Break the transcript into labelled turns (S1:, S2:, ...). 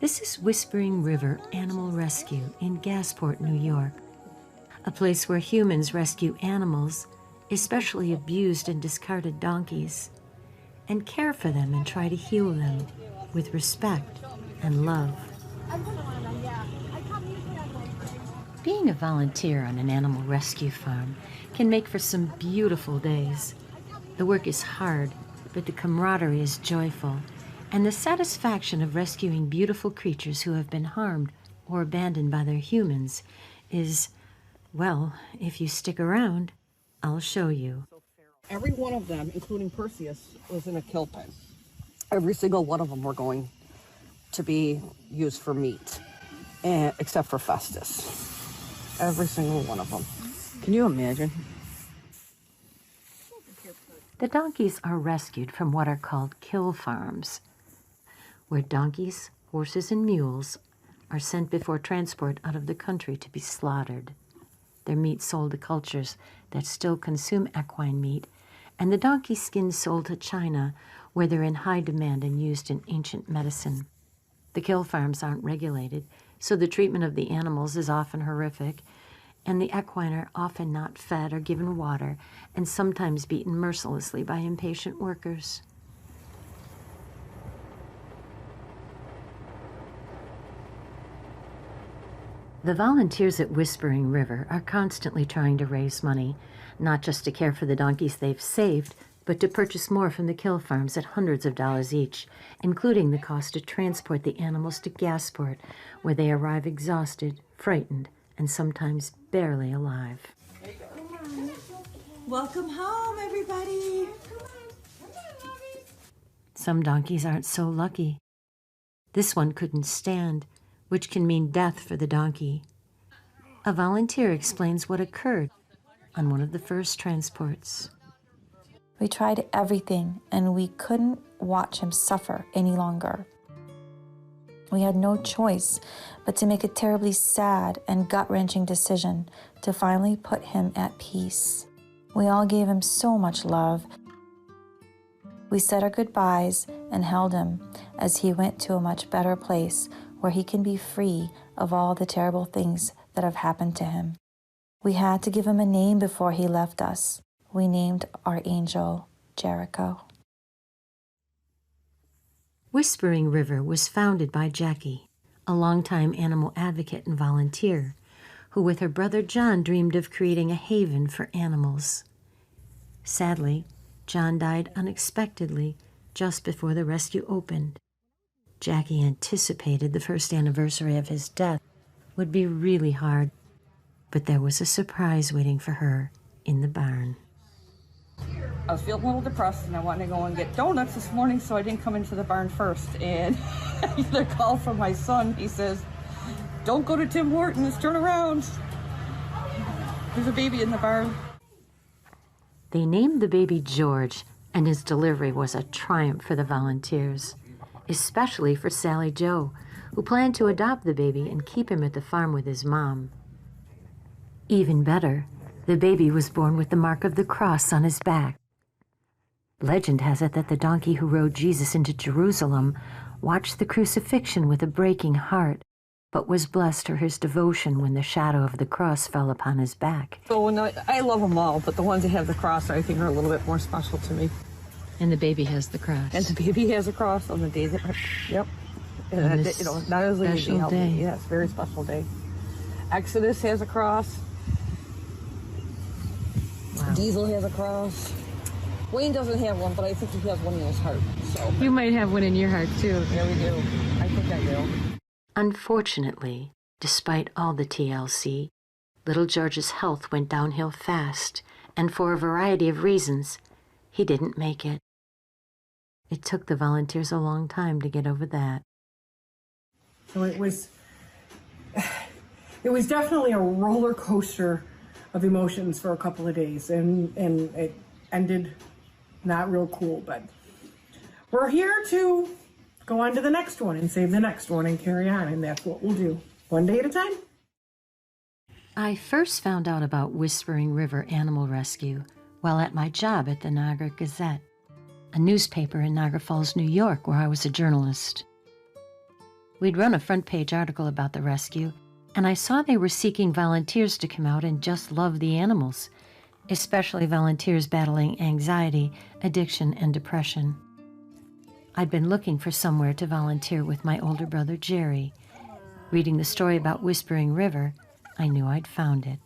S1: This is Whispering River Animal Rescue in Gasport, New York, a place where humans rescue animals, especially abused and discarded donkeys, and care for them and try to heal them with respect and love. Being a volunteer on an animal rescue farm can make for some beautiful days. The work is hard, but the camaraderie is joyful, and the satisfaction of rescuing beautiful creatures who have been harmed or abandoned by their humans is, well, if you stick around, I'll show you.
S2: Every one of them, including Perseus, was in a kill pen. Every single one of them were going to be used for meat, except for Festus. Every single one of them. Can you imagine?
S1: The donkeys are rescued from what are called kill farms, where donkeys, horses, and mules are sent before transport out of the country to be slaughtered. Their meat sold to cultures that still consume equine meat, and the donkey skins sold to China, where they're in high demand and used in ancient medicine. The kill farms aren't regulated, so the treatment of the animals is often horrific, and the equine are often not fed or given water, and sometimes beaten mercilessly by impatient workers. The volunteers at Whispering River are constantly trying to raise money, not just to care for the donkeys they've saved, but to purchase more from the kill farms at hundreds of dollars each, including the cost to transport the animals to Gasport, where they arrive exhausted, frightened, and sometimes barely alive.
S3: Welcome home, everybody.
S1: Some donkeys aren't so lucky. This one couldn't stand, which can mean death for the donkey. A volunteer explains what occurred on one of the first transports.
S4: We tried everything, and we couldn't watch him suffer any longer. We had no choice but to make a terribly sad and gut-wrenching decision to finally put him at peace. We all gave him so much love. We said our goodbyes and held him as he went to a much better place where he can be free of all the terrible things that have happened to him. We had to give him a name before he left us. We named our angel Jericho.
S1: Whispering River was founded by Jackie, a longtime animal advocate and volunteer, who with her brother John dreamed of creating a haven for animals. Sadly, John died unexpectedly just before the rescue opened. Jackie anticipated the first anniversary of his death would be really hard, but there was a surprise waiting for her in the barn.
S2: I was feeling a little depressed and I wanted to go and get donuts this morning, so I didn't come into the barn first. And I get a call from my son. He says, "Don't go to Tim Hortons, turn around. There's a baby in the barn."
S1: They named the baby George, and his delivery was a triumph for the volunteers, especially for Sally Joe, who planned to adopt the baby and keep him at the farm with his mom. Even better, the baby was born with the mark of the cross on his back. Legend has it that the donkey who rode Jesus into Jerusalem watched the crucifixion with a breaking heart, but was blessed for his devotion when the shadow of the cross fell upon his back.
S2: So I love them all, but the ones that have the cross I think are a little bit more special to me.
S1: And the baby has the cross.
S2: And the baby has a cross on the day that, yep.
S1: On this
S2: not as easy.
S1: special day.
S2: Yeah, it's a very special day. Exodus has a cross.
S1: Wow.
S2: Diesel has a cross. Wayne doesn't have one, but I think he has one in his heart. So
S1: You might have one in your heart, too.
S2: yeah, we do. I think I do.
S1: Unfortunately, despite all the TLC, little George's health went downhill fast, and for a variety of reasons, he didn't make it. It took the volunteers a long time to get over that.
S5: So it was definitely a roller coaster of emotions for a couple of days, and it ended not real cool, but we're here to go on to the next one and save the next one and carry on, and that's what we'll do, one day at a time.
S1: I first found out about Whispering River Animal Rescue while at my job at the Niagara Gazette, a newspaper in Niagara Falls, New York, where I was a journalist. We'd run a front-page article about the rescue, and I saw they were seeking volunteers to come out and just love the animals, especially volunteers battling anxiety, addiction, and depression. I'd been looking for somewhere to volunteer with my older brother, Jerry. Reading the story about Whispering River, I knew I'd found it.